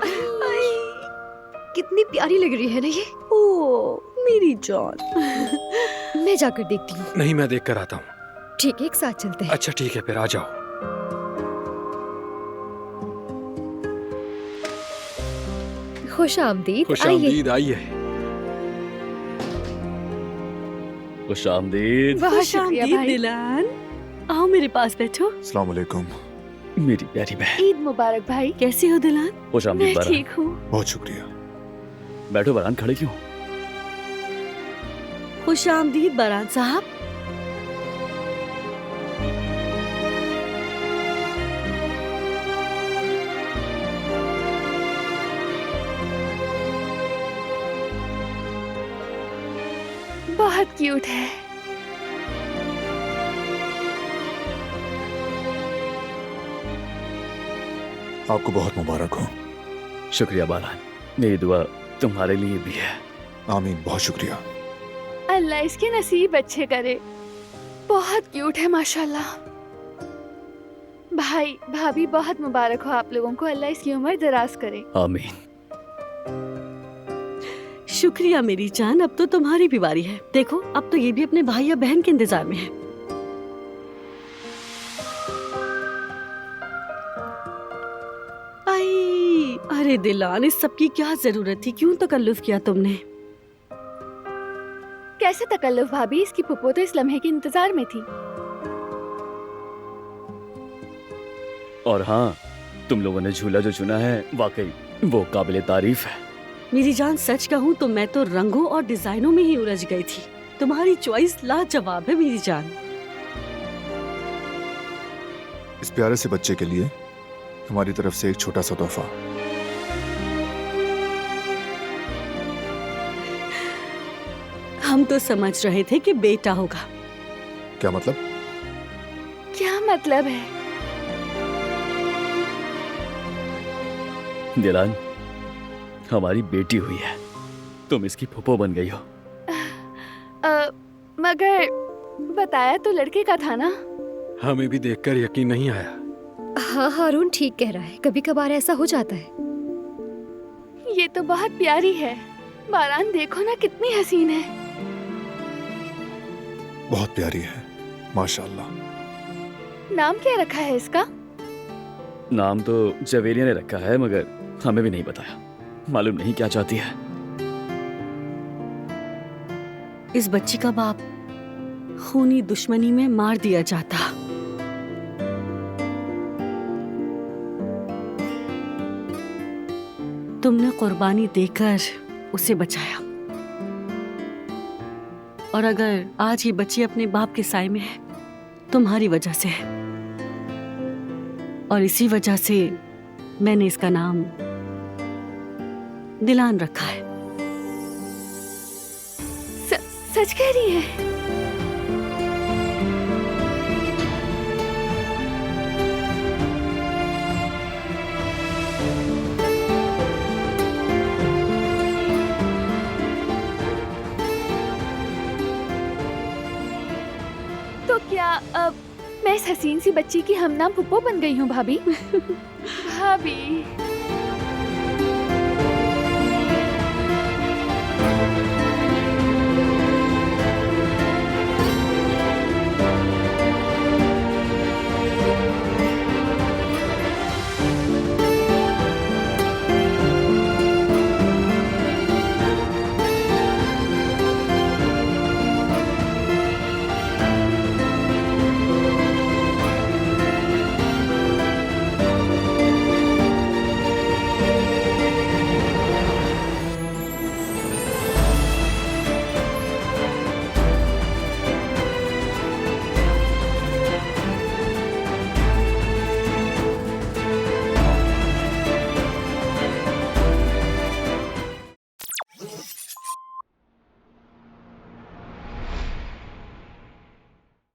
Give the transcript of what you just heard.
आई, कितनी प्यारी लग रही है ना ये। ओ मेरी जान। मैं जाकर देखती हूँ। नहीं, मैं देख कर आता हूँ। ठीक है, एक साथ चलते हैं। अच्छा ठीक है, फिर आ जाओ। खुश आमदीद। खुश आइए। आमदीद, आइए। खुश आमदीद। बहुत खुश शुक्रिया आमदीद भाई। दिलान। आओ मेरे पास बैठो। अस्सलाम वालेकुम। मेरी प्यारी बहन। ईद मुबारक भाई। कैसे हो दिलान? खुश मैं आमदीद बारान। ठीक हूँ। बहुत शुक्रिया। बैठो बारान, खड़े क्यों? खुश आमदीद बारान साहब। बहुत क्यूट है। आपको बहुत मुबारक हो। शुक्रिया बारान, मेरी दुआ तुम्हारे लिए भी है। आमीन, बहुत शुक्रिया। अल्लाह इसके नसीब अच्छे करे। बहुत क्यूट है माशाल्लाह। भाई भाभी बहुत मुबारक हो आप लोगों को। अल्लाह इसकी उम्र दराज करे। आमीन। शुक्रिया मेरी जान। अब तो तुम्हारी भी बारी है। देखो अब तो ये भी अपने भाई या बहन के इंतजार में है। आई, अरे दिलान, इस सब की क्या जरूरत थी? क्यों तकल्लुफ किया तुमने? कैसे तकल्लुफ भाभी, इसकी पुप्पो तो इस लम्हे के इंतजार में थी। और हाँ, तुम लोगों ने झूला जो चुना है वाकई वो काबिले तारीफ है। मेरी जान सच कहूँ तो मैं तो रंगों और डिजाइनों में ही उलझ गई थी। तुम्हारी चॉइस लाजवाब है मेरी जान। इस प्यारे से बच्चे के लिए हमारी तरफ से एक छोटा सा तोहफा। हम तो समझ रहे थे कि बेटा होगा। क्या मतलब? क्या मतलब है? दिलान, हमारी बेटी हुई है। तुम इसकी फूफो बन गई हो। मगर बताया तो लड़के का था ना। हमें भी देखकर यकीन नहीं आया। हाँ हारून ठीक कह रहा है, कभी कभार ऐसा हो जाता है। ये तो बहुत प्यारी है। बारान देखो ना कितनी हसीन है। बहुत प्यारी है माशाल्लाह। नाम क्या रखा है इसका? नाम तो जवेरिया ने रखा है, मगर हमें भी नहीं बताया। मालूम नहीं क्या चाहती है। इस बच्ची का बाप खूनी दुश्मनी में मार दिया जाता। तुमने कुर्बानी देकर उसे बचाया, और अगर आज ये बच्ची अपने बाप के साए में है तुम्हारी वजह से है। और इसी वजह से मैंने इसका नाम दिलान रखा है। सच कह रही है? तो क्या अब मैं इस हसीन सी बच्ची की हमनाम पुप्पो बन गई हूँ भाभी? भाभी